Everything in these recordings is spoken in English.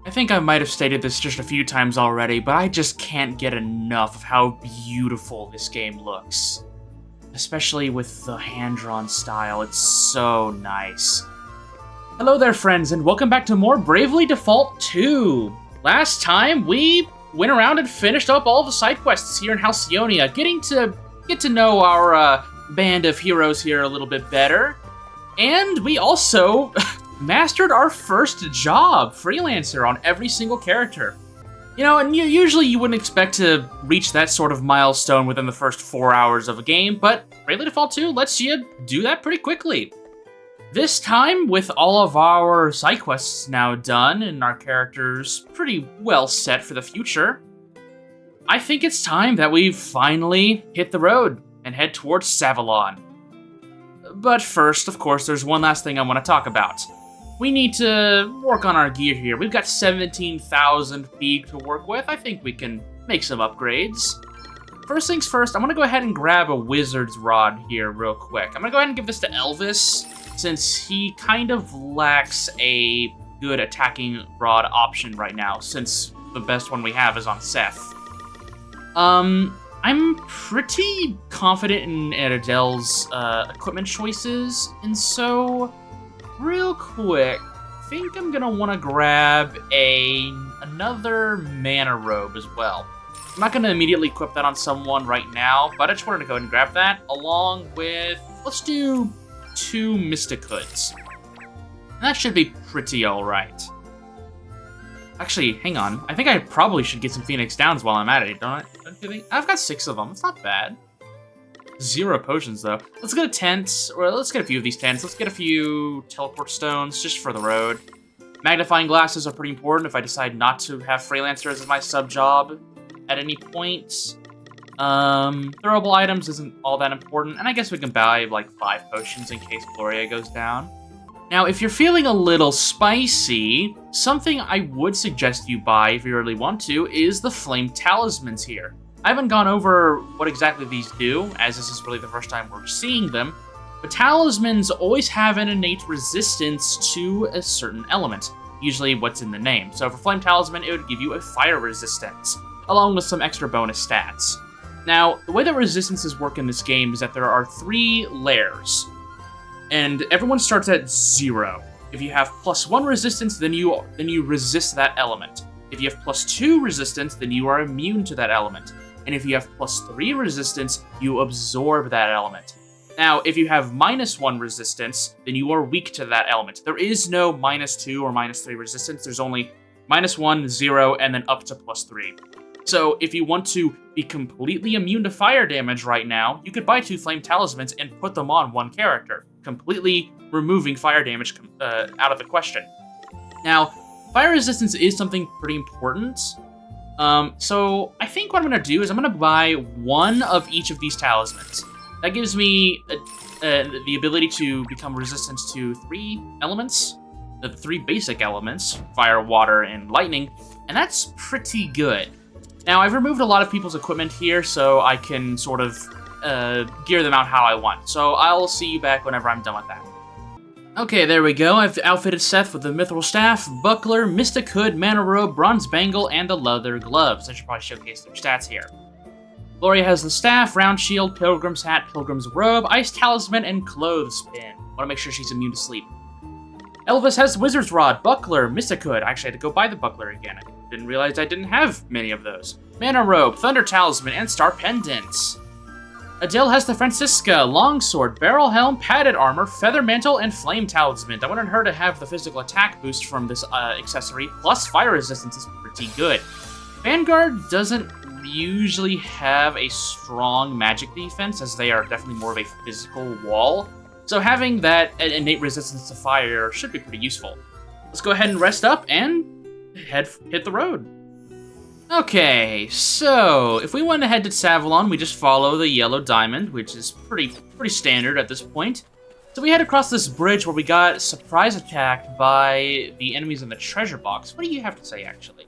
I think I might have stated this just a few times already, but I just can't get enough of how beautiful this game looks. Especially with the hand-drawn style, it's so nice. Hello there, friends, and welcome back to more Bravely Default 2. Last time, we went around and finished up all the side quests here in Halcyonia, getting to get to know our band of heroes here a little bit better. And we also mastered our first job, Freelancer, on every single character. You know, and usually you wouldn't expect to reach that sort of milestone within the first 4 hours of a game, but Bravely Default 2 lets you do that pretty quickly. This time, with all of our side quests now done and our characters pretty well set for the future, I think it's time that we finally hit the road and head towards Savalon. But first, of course, there's one last thing I want to talk about. We need to work on our gear here. We've got 17,000 feet to work with. I think we can make some upgrades. First things first, I'm going to go ahead and grab a wizard's rod here real quick. I'm going to go ahead and give this to Elvis, since he kind of lacks a good attacking rod option right now, since the best one we have is on Seth. I'm pretty confident in Adele's equipment choices, and so real quick, I think I'm gonna want to grab another mana robe as well. I'm not gonna immediately equip that on someone right now, but I just wanted to go ahead and grab that, along with, let's do 2 Mystic Hoods. And that should be pretty alright. Actually, hang on. I think I probably should get some Phoenix Downs while I'm at it, don't you think? I've got 6 of them. It's not bad. 0 potions, though. Let's get a tent, or let's get a few of these tents. Let's get a few teleport stones, just for the road. Magnifying glasses are pretty important if I decide not to have Freelancer as my sub-job at any point. Throwable items isn't all that important, and I guess we can buy, like, 5 potions in case Gloria goes down. Now, if you're feeling a little spicy, something I would suggest you buy if you really want to is the Flame Talismans here. I haven't gone over what exactly these do, as this is really the first time we're seeing them, but talismans always have an innate resistance to a certain element, usually what's in the name. So for Flame Talisman, it would give you a fire resistance, along with some extra bonus stats. Now, the way that resistances work in this game is that there are 3 layers, and everyone starts at 0. If you have +1 resistance, then you resist that element. If you have +2 resistance, then you are immune to that element. And if you have +3 resistance, you absorb that element. Now, if you have -1 resistance, then you are weak to that element. There is no -2 or -3 resistance. There's only -1, 0, and then up to +3. So if you want to be completely immune to fire damage right now, you could buy 2 Flame Talismans and put them on one character, completely removing fire damage out of the question. Now, fire resistance is something pretty important. So I think what I'm going to do is I'm going to buy 1 of each of these talismans. That gives me the ability to become resistant to 3 elements, the 3 basic elements, fire, water, and lightning, and that's pretty good. Now, I've removed a lot of people's equipment here, so I can sort of gear them out how I want. So I'll see you back whenever I'm done with that. Okay, there we go. I've outfitted Seth with the Mithril Staff, Buckler, Mystic Hood, Mana Robe, Bronze Bangle, and the Leather Gloves. I should probably showcase their stats here. Gloria has the Staff, Round Shield, Pilgrim's Hat, Pilgrim's Robe, Ice Talisman, and Clothespin. Want to make sure she's immune to sleep. Elvis has Wizard's Rod, Buckler, Mystic Hood. I actually had to go buy the Buckler again. I didn't realize I didn't have many of those. Mana Robe, Thunder Talisman, and Star Pendants. Adele has the Francisca, Longsword, Barrel Helm, Padded Armor, Feather Mantle, and Flame Talisman. I wanted her to have the physical attack boost from this accessory, plus fire resistance is pretty good. Vanguard doesn't usually have a strong magic defense, as they are definitely more of a physical wall. So having that innate resistance to fire should be pretty useful. Let's go ahead and rest up and hit the road. Okay, so if we want to head to Savalon, we just follow the yellow diamond, which is pretty standard at this point. So we head across this bridge where we got surprise attacked by the enemies in the treasure box. What do you have to say, actually?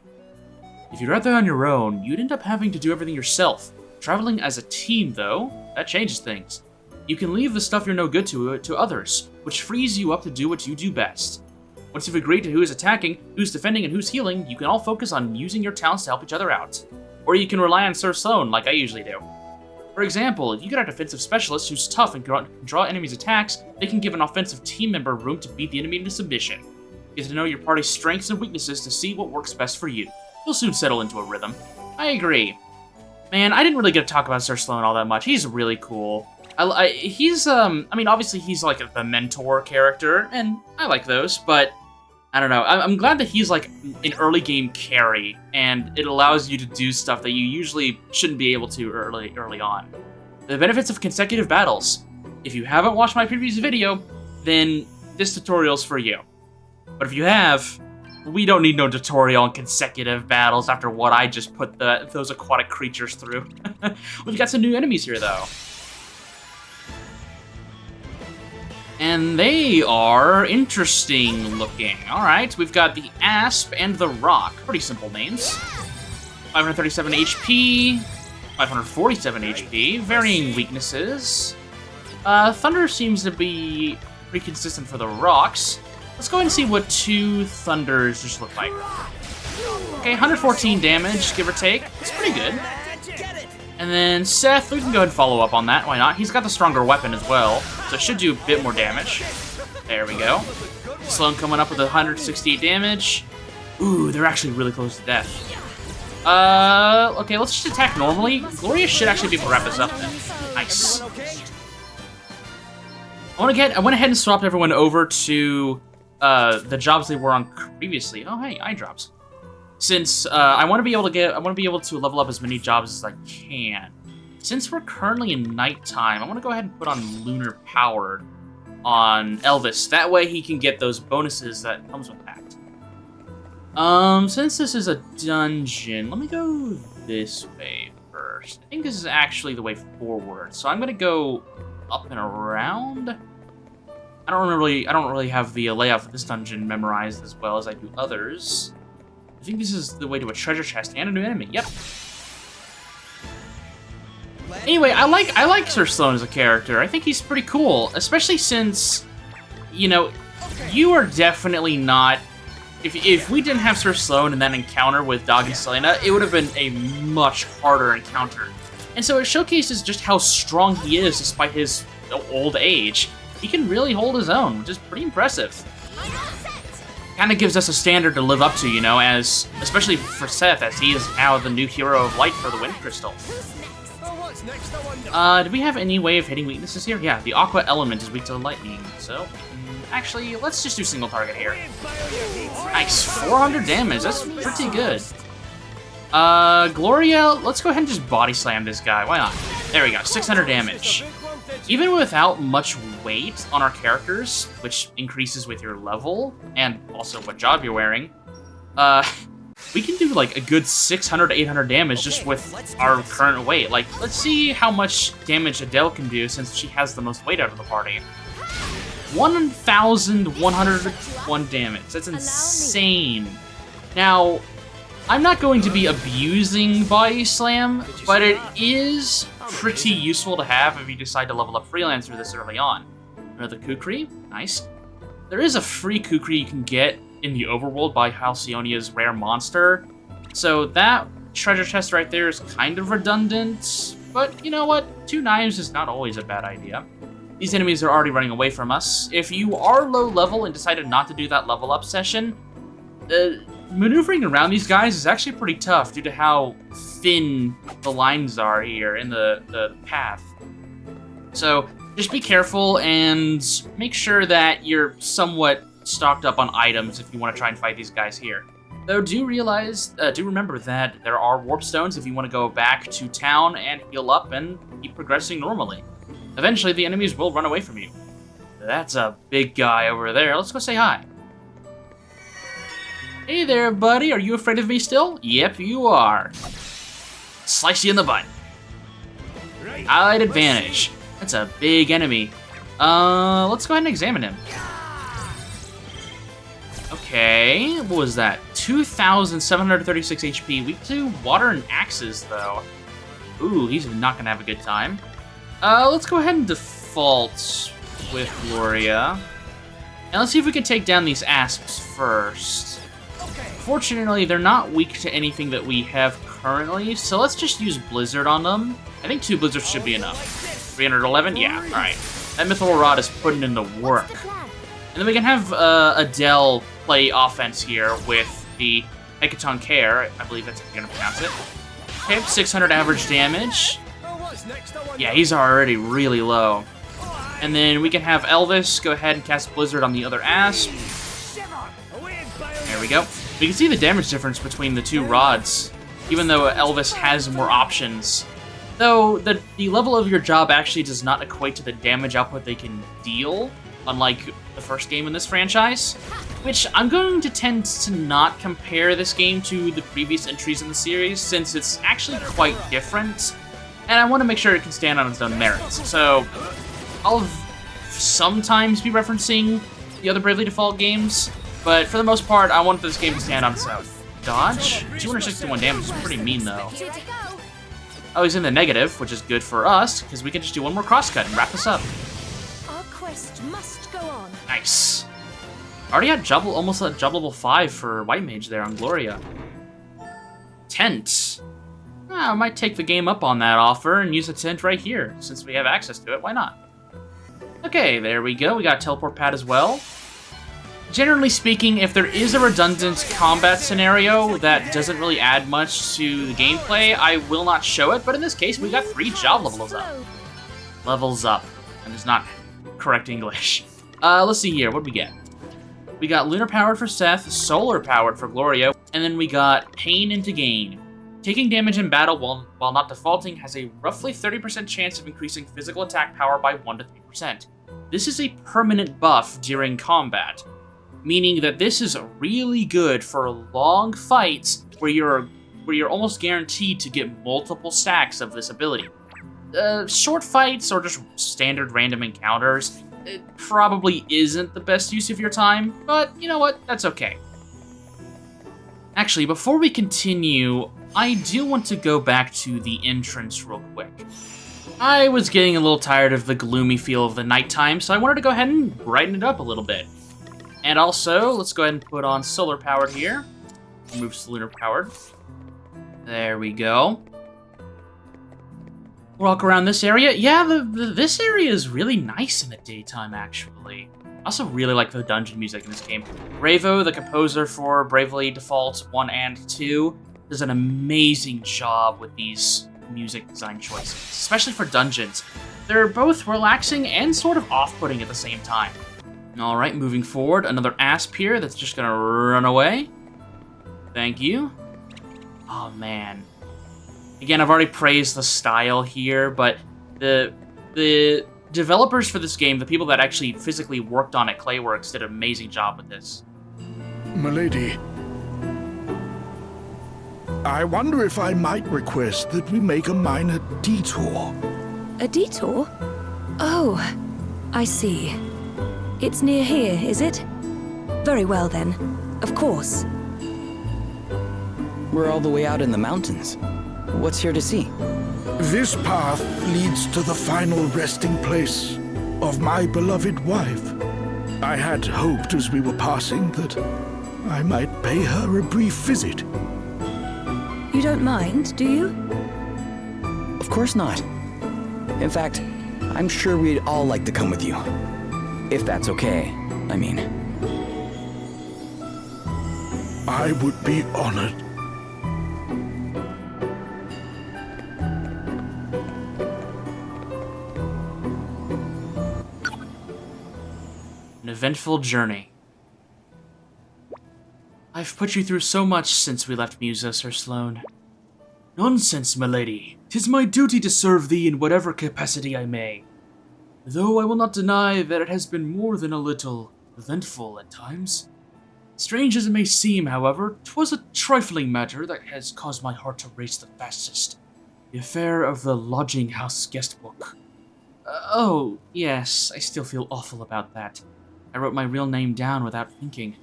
If you're out there on your own, you'd end up having to do everything yourself. Traveling as a team, though, that changes things. You can leave the stuff you're no good to others, which frees you up to do what you do best. Once you've agreed to who is attacking, who's defending, and who's healing, you can all focus on using your talents to help each other out. Or you can rely on Sir Sloan, like I usually do. For example, if you get a defensive specialist who's tough and can draw enemies' attacks, they can give an offensive team member room to beat the enemy into submission. Get to know your party's strengths and weaknesses to see what works best for you. You'll soon settle into a rhythm. I agree. Man, I didn't really get to talk about Sir Sloan all that much. He's really cool. He's, I mean, obviously he's like the mentor character, and I like those, but I don't know. I'm glad that he's like an early game carry, and it allows you to do stuff that you usually shouldn't be able to early on. The benefits of consecutive battles. If you haven't watched my previous video, then this tutorial's for you. But if you have, we don't need no tutorial on consecutive battles after what I just put those aquatic creatures through. We've got some new enemies here, though. And they are interesting looking. Alright, we've got the Asp and the Rock. Pretty simple names. 537 HP, 547 HP, varying weaknesses. Thunder seems to be pretty consistent for the Rocks. Let's go ahead and see what two Thunders just look like. Okay, 114 damage, give or take. It's pretty good. And then Seth, we can go ahead and follow up on that. Why not? He's got the stronger weapon as well, so it should do a bit more damage. There we go. Sloan coming up with 168 damage. Ooh, they're actually really close to death. Okay, let's just attack normally. Gloria should actually be able to wrap this up then. Nice. I went ahead and swapped everyone over to the jobs they were on previously. Oh, hey, eye drops. Since I want to be able to level up as many jobs as I can. Since we're currently in nighttime, I want to go ahead and put on Lunar Powered on Elvis. That way he can get those bonuses that comes with that. Since this is a dungeon, let me go this way first. I think this is actually the way forward. So I'm gonna go up and around. I don't really have the layout for this dungeon memorized as well as I do others. I think this is the way to a treasure chest and a new enemy. Yep. Anyway, I like Sir Sloan as a character. I think he's pretty cool, especially since, you know, you are definitely not. If we didn't have Sir Sloan and that encounter with Dog and Selena, it would have been a much harder encounter. And so it showcases just how strong he is despite his old age. He can really hold his own, which is pretty impressive. Kind of gives us a standard to live up to, you know, as especially for Seth, as he is now the new hero of light for the Wind Crystal. Do we have any way of hitting weaknesses here? Yeah, the Aqua Element is weak to lightning, so actually, let's just do single target here. Nice, 400 damage. That's pretty good. Gloria, let's go ahead and just body slam this guy. Why not? There we go, 600 damage. Even without much weight on our characters, which increases with your level, and also what job you're wearing, we can do like a good 600 to 800 damage just with our current weight. Like, let's see how much damage Adele can do since she has the most weight out of the party. 1,101 damage. That's insane. Now, I'm not going to be abusing Body Slam, but it is pretty useful to have if you decide to level up Freelancer this early on. Another Kukri, nice. There is a free Kukri you can get in the overworld by Halcyonia's rare monster, so that treasure chest right there is kind of redundant, but you know what? 2 knives is not always a bad idea. These enemies are already running away from us. If you are low level and decided not to do that level up session, maneuvering around these guys is actually pretty tough due to how thin the lines are here in the path. So just be careful and make sure that you're somewhat stocked up on items if you want to try and fight these guys here. Though do remember that there are warp stones if you want to go back to town and heal up and keep progressing normally. Eventually the enemies will run away from you. That's a big guy over there. Let's go say hi. Hey there, buddy. Are you afraid of me still? Yep, you are. Slice you in the butt. Allied advantage. That's a big enemy. Let's go ahead and examine him. Okay, what was that? 2,736 HP. Weak to water and axes, though. Ooh, he's not gonna have a good time. Let's go ahead and default with Gloria. And let's see if we can take down these asps first. Fortunately, they're not weak to anything that we have currently, so let's just use Blizzard on them. I think 2 Blizzards should be enough. 311? Yeah, alright. That Mithril Rod is putting in the work. And then we can have Adele play offense here with the Hecaton Care. I believe that's how you're gonna pronounce it. Okay, 600 average damage. Yeah, he's already really low. And then we can have Elvis go ahead and cast Blizzard on the other Asp. There we go. We can see the damage difference between the 2 rods, even though Elvis has more options. Though, the level of your job actually does not equate to the damage output they can deal, unlike the first game in this franchise. Which, I'm going to tend to not compare this game to the previous entries in the series, since it's actually quite different, and I want to make sure it can stand on its own merits. So, I'll sometimes be referencing the other Bravely Default games, but for the most part, I want this game to stand on its own. Dodge? 261 damage is pretty mean, though. Oh, he's in the negative, which is good for us, because we can just do one more crosscut and wrap this up. Our quest must go on. Nice. Already had almost at job level 5 for White Mage there on Gloria. Tent. I might take the game up on that offer and use a tent right here, since we have access to it. Why not? Okay, there we go. We got a teleport pad as well. Generally speaking, if there is a redundant combat scenario that doesn't really add much to the gameplay, I will not show it, but in this case, we got 3 job levels up. Levels up. And it's not correct English. Let's see here. What do we get? We got Lunar Powered for Seth, Solar Powered for Gloria, and then we got Pain into Gain. Taking damage in battle while not defaulting has a roughly 30% chance of increasing physical attack power by 1 to 3%. This is a permanent buff during combat, meaning that this is really good for long fights where you're almost guaranteed to get multiple stacks of this ability. Short fights or just standard random encounters, it probably isn't the best use of your time, but you know what, that's okay. Actually, before we continue, I do want to go back to the entrance real quick. I was getting a little tired of the gloomy feel of the nighttime, so I wanted to go ahead and brighten it up a little bit. And also, let's go ahead and put on Solar Powered here. Move to Lunar Powered. There we go. Walk around this area. Yeah, this area is really nice in the daytime, actually. I also really like the dungeon music in this game. Ravo, the composer for Bravely Default 1 and 2, does an amazing job with these music design choices, especially for dungeons. They're both relaxing and sort of off-putting at the same time. Alright, moving forward, another asp here that's just gonna run away. Thank you. Oh, man. Again, I've already praised the style here, but the developers for this game, the people that actually physically worked on it, Clayworks, did an amazing job with this. Milady, I wonder if I might request that we make a minor detour. A detour? Oh, I see. It's near here, is it? Very well then. Of course. We're all the way out in the mountains. What's here to see? This path leads to the final resting place of my beloved wife. I had hoped as we were passing that I might pay her a brief visit. You don't mind, do you? Of course not. In fact, I'm sure we'd all like to come with you. If that's okay, I mean. I would be honored. An eventful journey. I've put you through so much since we left Musa, Sir Sloane. Nonsense, milady. 'Tis my duty to serve thee in whatever capacity I may. Though I will not deny that it has been more than a little eventful at times. Strange as it may seem, however, 'twas a trifling matter that has caused my heart to race the fastest. The affair of the lodging house guest book. Oh, yes, I still feel awful about that. I wrote my real name down without thinking.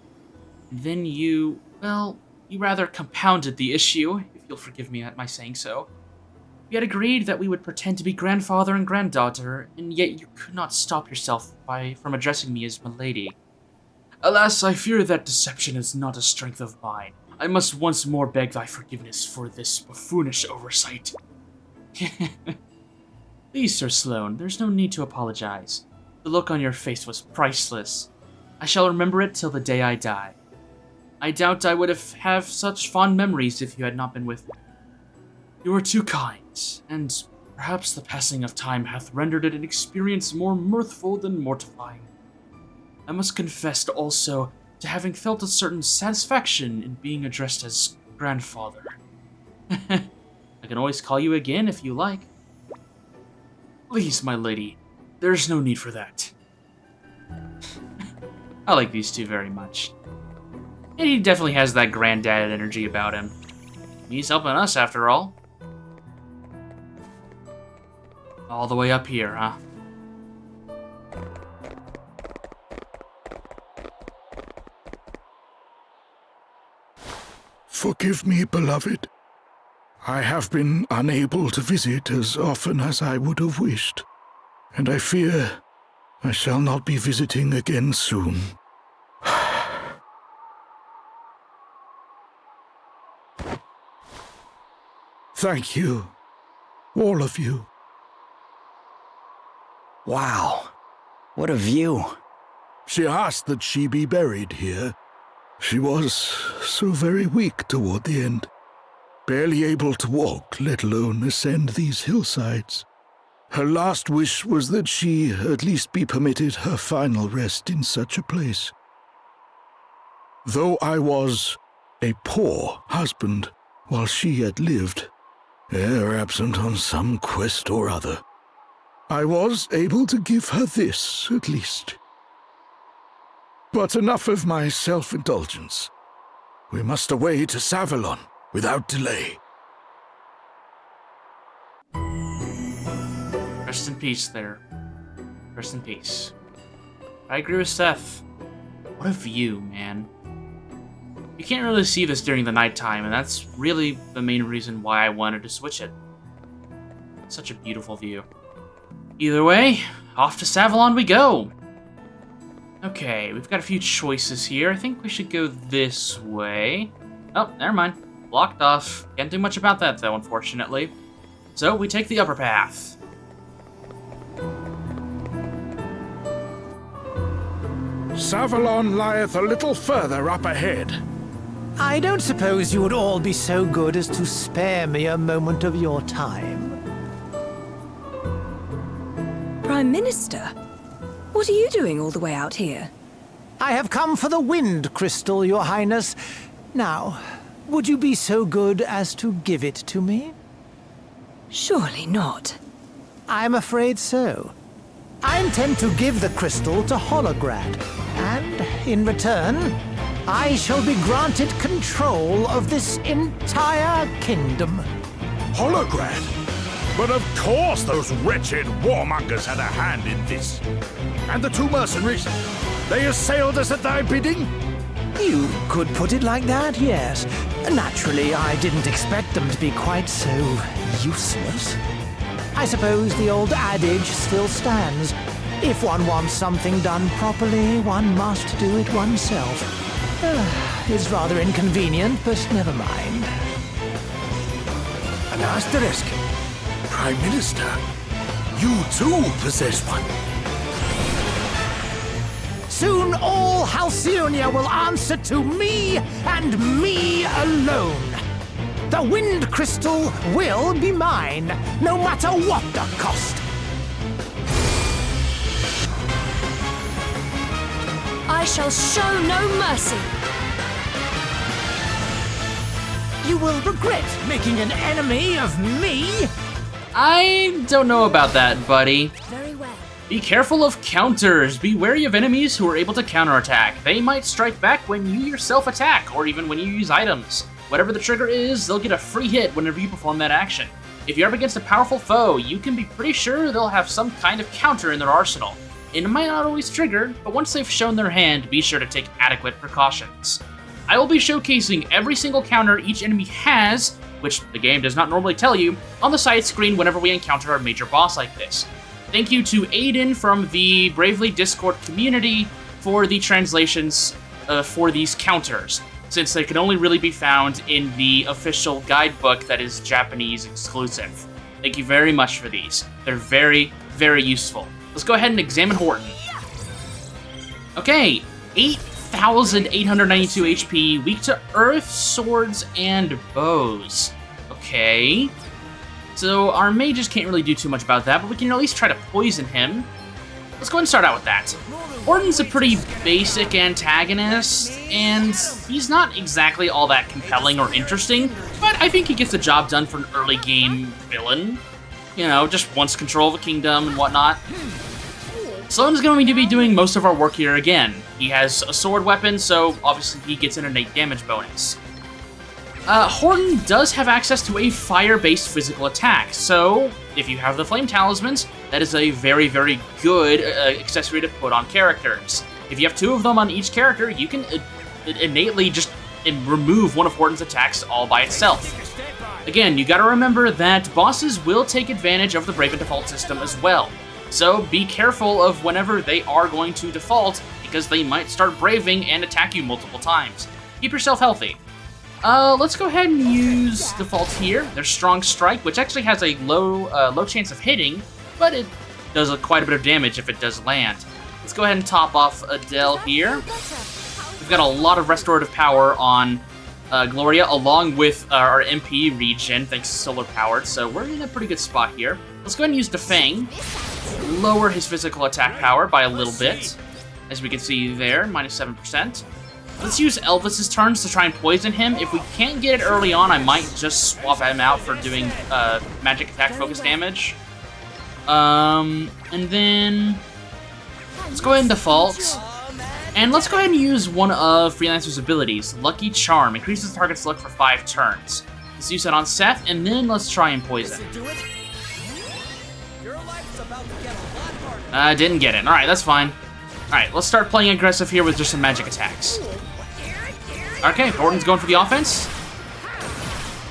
And then you rather compounded the issue, if you'll forgive me at my saying so. We had agreed that we would pretend to be grandfather and granddaughter, and yet you could not stop yourself from addressing me as milady. Alas, I fear that deception is not a strength of mine. I must once more beg thy forgiveness for this buffoonish oversight. Please, Sir Sloane, there's no need to apologize. The look on your face was priceless. I shall remember it till the day I die. I doubt I would have such fond memories if you had not been with me. You are too kind, and perhaps the passing of time hath rendered it an experience more mirthful than mortifying. I must confess also to having felt a certain satisfaction in being addressed as grandfather. I can always call you again if you like. Please, my lady, there's no need for that. I like these two very much. And he definitely has that granddad energy about him. He's helping us, after all. All the way up here, huh? Forgive me, beloved. I have been unable to visit as often as I would have wished, and I fear I shall not be visiting again soon. Thank you, all of you. Wow, what a view. She asked that she be buried here. She was so very weak toward the end, barely able to walk, let alone ascend these hillsides. Her last wish was that she at least be permitted her final rest in such a place. Though I was a poor husband while she had lived, e'er absent on some quest or other, I was able to give her this, at least. But enough of my self-indulgence. We must away to Savalon without delay. Rest in peace there. Rest in peace. I agree with Seth. What a view, man. You can't really see this during the nighttime, and that's really the main reason why I wanted to switch it. Such a beautiful view. Either way, off to Savalon we go! Okay, we've got a few choices here. I think we should go this way. Oh, never mind. Blocked off. Can't do much about that, though, unfortunately. So, we take the upper path. Savalon lieth a little further up ahead. I don't suppose you would all be so good as to spare me a moment of your time. Prime Minister? What are you doing all the way out here? I have come for the wind crystal, Your Highness. Now, would you be so good as to give it to me? Surely not. I'm afraid so. I intend to give the crystal to Holograd, and in return, I shall be granted control of this entire kingdom. Holograd? But of course those wretched warmongers had a hand in this. And the two mercenaries, they assailed us at thy bidding? You could put it like that, yes. Naturally, I didn't expect them to be quite so useless. I suppose the old adage still stands. If one wants something done properly, one must do it oneself. It's rather inconvenient, but never mind. An asterisk. Prime Minister, you too possess one. Soon all Halcyonia will answer to me and me alone. The wind crystal will be mine, no matter what the cost. I shall show no mercy. You will regret making an enemy of me. I don't know about that, buddy. Very well. Be careful of counters. Be wary of enemies who are able to counterattack. They might strike back when you yourself attack, or even when you use items. Whatever the trigger is, they'll get a free hit whenever you perform that action. If you're up against a powerful foe, you can be pretty sure they'll have some kind of counter in their arsenal. It might not always trigger, but once they've shown their hand, be sure to take adequate precautions. I will be showcasing every single counter each enemy has, which the game does not normally tell you, on the side screen whenever we encounter a major boss like this. Thank you to Aiden from the Bravely Discord community for the translations for these counters, since they can only really be found in the official guidebook that is Japanese exclusive. Thank you very much for these. They're very, very useful. Let's go ahead and examine Horton. Okay, 8,892 HP, weak to earth, swords, and bows. Okay. So our mages can't really do too much about that, but we can at least try to poison him. Let's go ahead and start out with that. Horton's a pretty basic antagonist, and he's not exactly all that compelling or interesting, but I think he gets the job done for an early game villain. You know, just wants control of a kingdom and whatnot. Sloan's going to be doing most of our work here again. He has a sword weapon, so obviously he gets an innate damage bonus. Horton does have access to a fire-based physical attack, so if you have the Flame Talismans, that is a very, very good accessory to put on characters. If you have 2 of them on each character, you can innately just remove one of Horton's attacks all by itself. Again, you gotta remember that bosses will take advantage of the Brave and Default system as well, so be careful of whenever they are going to default, because they might start braving and attack you multiple times. Keep yourself healthy. Let's go ahead and use defaults here. There's Strong Strike, which actually has a low chance of hitting, but it does quite a bit of damage if it does land. Let's go ahead and top off Adele here. We've got a lot of restorative power on Gloria, along with our MP regen, thanks to solar powered, so we're in a pretty good spot here. Let's go ahead and use Defang. Lower his physical attack power by a little bit, as we can see there, minus 7%. Let's use Elvis's turns to try and poison him. If we can't get it early on, I might just swap him out for doing magic attack focus damage. And then let's go ahead and default. And let's go ahead and use one of Freelancer's abilities, Lucky Charm. Increases the target's luck for 5 turns. Let's use that on Seth, and then let's try and poison. Didn't get it. Alright, that's fine. Alright, let's start playing aggressive here with just some magic attacks. Okay, Horton's going for the offense.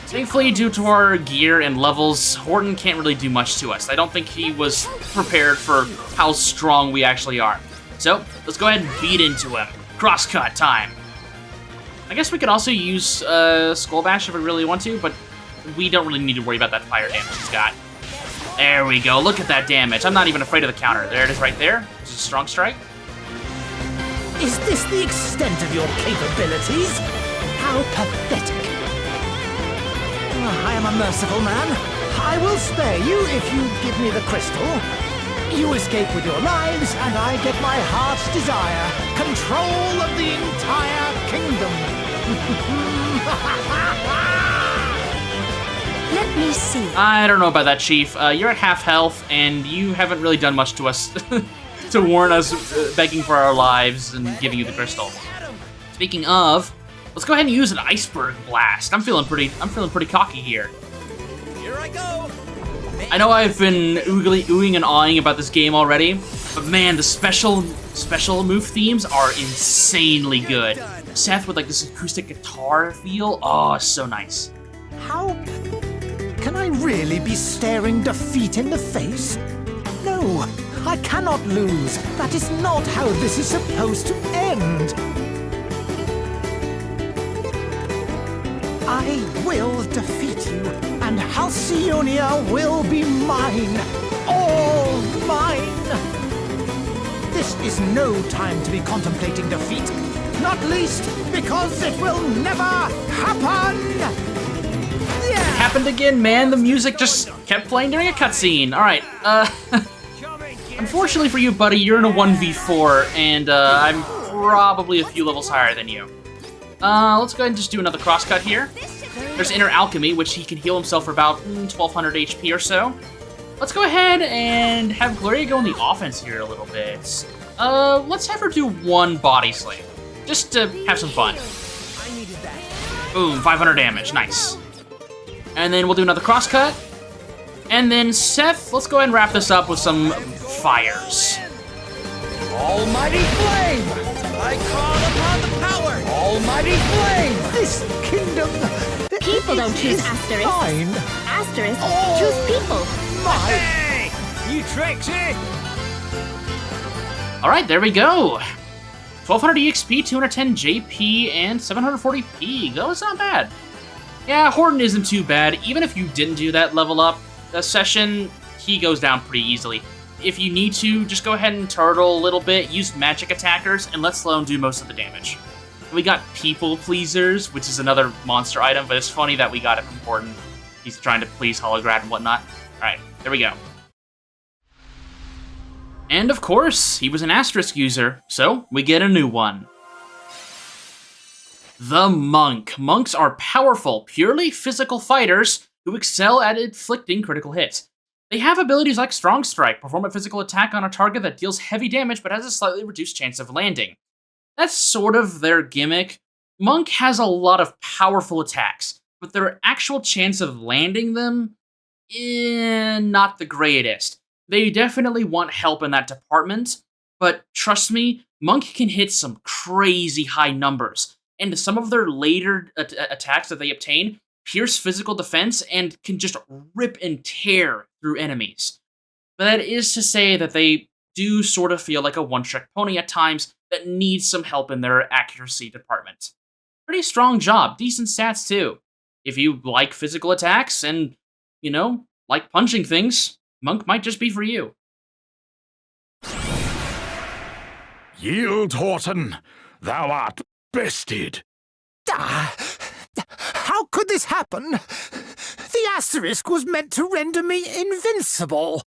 Thankfully, due to our gear and levels, Horton can't really do much to us. I don't think he was prepared for how strong we actually are. So, let's go ahead and beat into him. Crosscut time. I guess we could also use Skull Bash if we really want to, but we don't really need to worry about that fire damage he's got. There we go, look at that damage. I'm not even afraid of the counter. There it is right there. This is a Strong Strike. Is this the extent of your capabilities? How pathetic. I am a merciful man. I will spare you if you give me the crystal. You escape with your lives, and I get my heart's desire. Control of the entire kingdom. Let me see. I don't know about that, Chief. You're at half health, and you haven't really done much to us to warn us begging for our lives and giving you the crystal. Speaking of, let's go ahead and use an Iceberg Blast. I'm feeling pretty cocky here. Here I go. I know I've been oohing and awing about this game already, but man, the special move themes are insanely good. Seth with like this acoustic guitar feel, oh, so nice. How can I really be staring defeat in the face? No, I cannot lose. That is not how this is supposed to end. I will defeat you, and Halcyonia will be mine. All mine. This is no time to be contemplating defeat. Not least because it will never happen. Yeah. It happened again, man. The music just kept playing during a cutscene. All right. Unfortunately for you, buddy, you're in a 1v4, and I'm probably a few levels higher than you. Let's go ahead and just do another crosscut here. There's Inner Alchemy, which he can heal himself for about 1,200 HP or so. Let's go ahead and have Gloria go on the offense here a little bit. Let's have her do one Body Slam, just to have some fun. Boom, 500 damage, nice. And then we'll do another crosscut. And then Seth, let's go ahead and wrap this up with some fires. Almighty Flame! I call upon the power! Almighty Flame! This kingdom... People don't choose Asterisk. Mine. Asterisk, Oh. choose people. Hey! You tricked it! All right, there we go. 1200 EXP, 210 JP, and 740 P. That was not bad. Yeah, Horton isn't too bad. Even if you didn't do that level up session, he goes down pretty easily. If you need to, just go ahead and turtle a little bit, use magic attackers, and let Sloan do most of the damage. We got People Pleasers, which is another monster item, but it's funny that we got it from Horton. He's trying to please Holograd and whatnot. Alright, there we go. And of course, he was an asterisk user, so we get a new one. The Monk. Monks are powerful, purely physical fighters who excel at inflicting critical hits. They have abilities like Strong Strike, perform a physical attack on a target that deals heavy damage but has a slightly reduced chance of landing. That's sort of their gimmick. Monk has a lot of powerful attacks, but their actual chance of landing them, not the greatest. They definitely want help in that department, but trust me, Monk can hit some crazy high numbers, and some of their later attacks that they obtain pierce physical defense and can just rip and tear through enemies. But that is to say that they do sort of feel like a one-trick pony at times that needs some help in their accuracy department. Pretty strong job, decent stats too. If you like physical attacks and, like punching things, Monk might just be for you. Yield, Horton. Thou art bested. How could this happen? The asterisk was meant to render me invincible.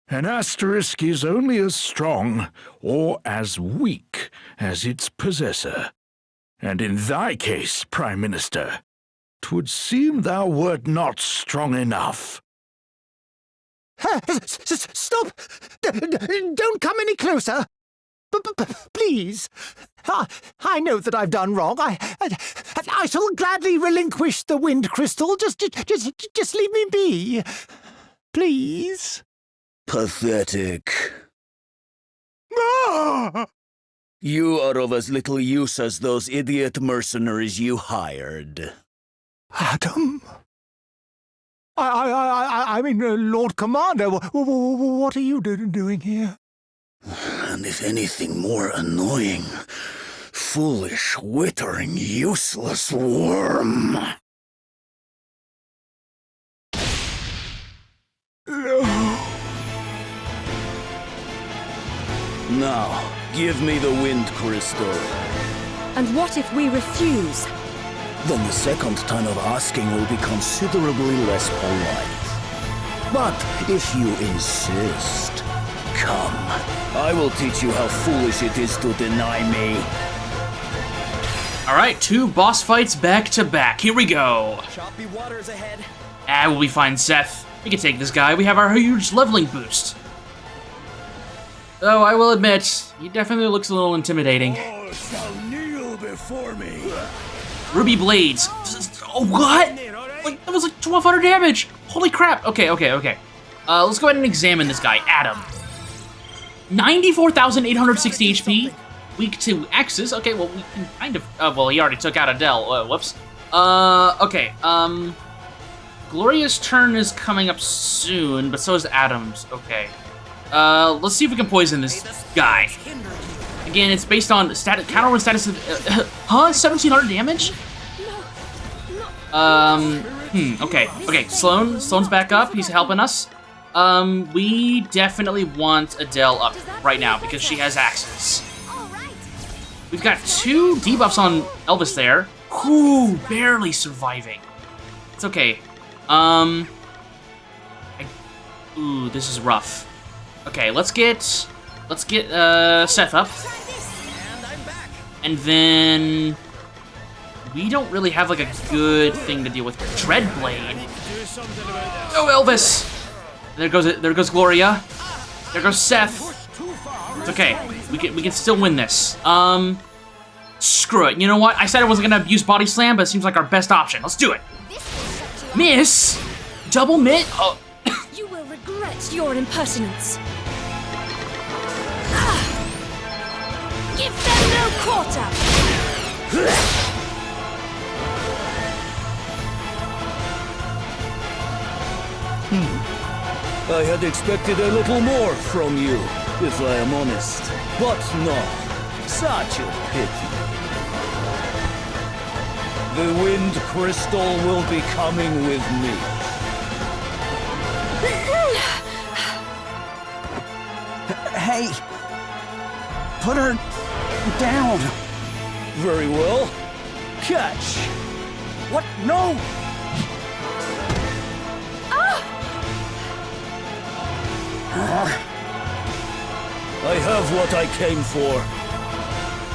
An asterisk is only as strong or as weak as its possessor. And in thy case, Prime Minister, 'twould seem thou wert not strong enough. Stop! Don't come any closer! Please! I know that I've done wrong. I shall gladly relinquish the wind crystal. Just leave me be. Please. Pathetic. Ah! You are of as little use as those idiot mercenaries you hired. Adam? I mean, Lord Commander, what are you doing here? And if anything more annoying, foolish, wittering, useless worm. Now, give me the wind crystal. And what if we refuse? Then the second time of asking will be considerably less polite. But if you insist, come. I will teach you how foolish it is to deny me. Alright, 2 boss fights back to back. Here we go. Choppy waters ahead. We'll be fine, Seth. We can take this guy. We have our huge leveling boost. Though I will admit, he definitely looks a little intimidating. All shall kneel before me. Ruby Blades. Oh, what? Like, that was like 1200 damage. Holy crap. Okay. Let's go ahead and examine this guy, Adam. 94,860 HP. Weak to X's. Okay, well, we can kind of... well, he already took out Adele. Whoops. Okay. Gloria's turn is coming up soon, but so is Adam's. Okay. Let's see if we can poison this guy. Again, it's based on counter one status of... 1700 damage? Okay. Sloan's back up. He's helping us. We definitely want Adele up right now because she has axes. We've got 2 debuffs on Elvis there. Whew, barely surviving. It's okay. Ooh, this is rough. Okay, let's get Seth up. And then we don't really have like a good thing to deal with. Dreadblade. Oh, Elvis! There goes Gloria. There goes Seth. It's okay. We can still win this. Screw it. You know what? I said I wasn't gonna use Body Slam, but it seems like our best option. Let's do it. Miss? Double mitt? Oh. You will regret your impertinence. Give them no quarter! I had expected a little more from you, if I am honest. But no, Such a pity. The wind crystal will be coming with me. Hey! Put her down! Very well. Catch! What? No! I have what I came for.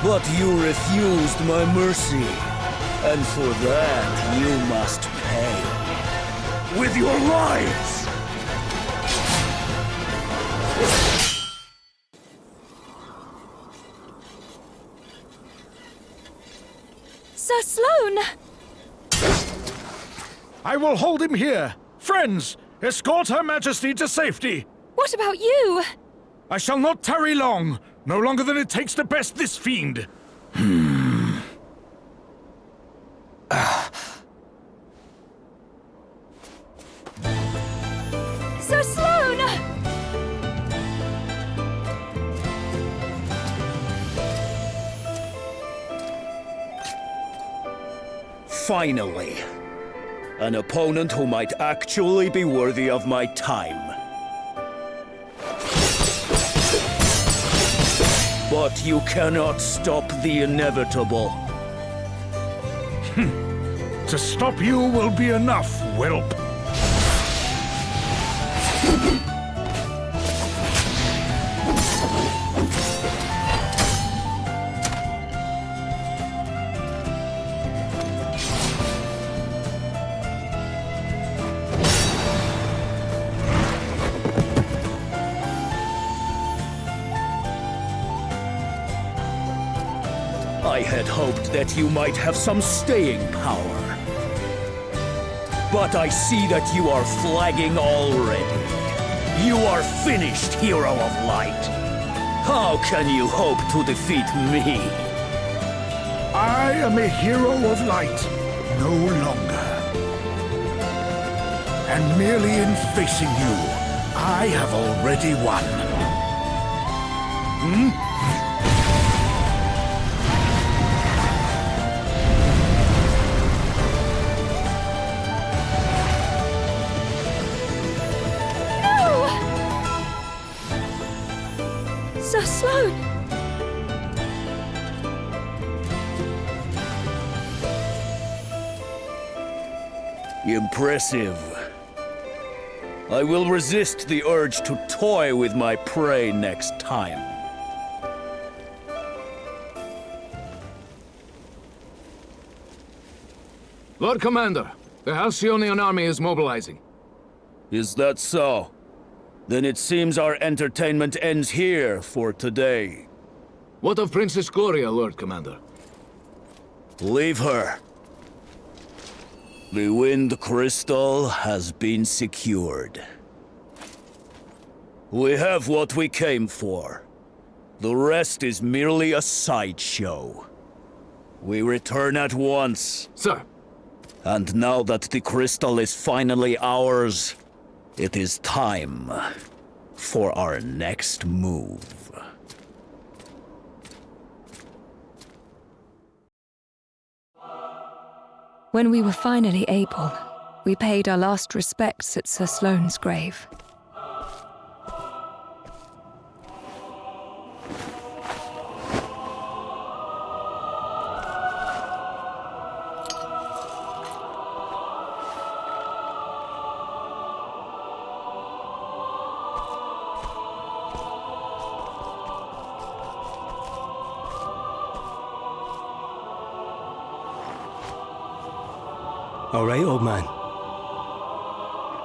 But you refused my mercy. And for that, you must pay. With your lives! Sir Sloane! I will hold him here. Friends, escort Her Majesty to safety. What about you? I shall not tarry long. No longer than it takes to best this fiend. Sir Sloane! Finally. An opponent who might actually be worthy of my time. But you cannot stop the inevitable. To stop you will be enough, whelp. I had hoped that you might have some staying power. But I see that you are flagging already. You are finished, Hero of Light. How can you hope to defeat me? I am a hero of light, no longer. And merely in facing you, I have already won. Sir Sloane! Impressive. I will resist the urge to toy with my prey next time. Lord Commander, the Halcyonian army is mobilizing. Is that so? Then it seems our entertainment ends here for today. What of Princess Gloria, Lord Commander? Leave her. The Wind Crystal has been secured. We have what we came for. The rest is merely a sideshow. We return at once. Sir. And now that the crystal is finally ours, it is time for our next move. When we were finally able, we paid our last respects at Sir Sloane's grave. All right, old man.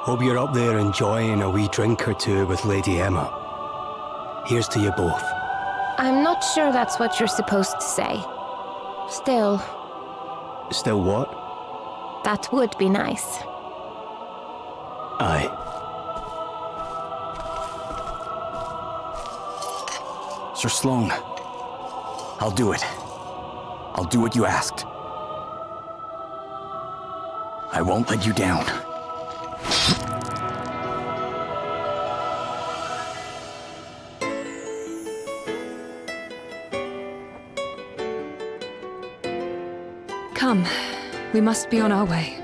Hope you're up there enjoying a wee drink or two with Lady Emma. Here's to you both. I'm not sure that's what you're supposed to say. Still, Still what? that would be nice. Aye. Sir Sloane, I'll do it. I'll do what you asked. I won't let you down. Come, we must be on our way.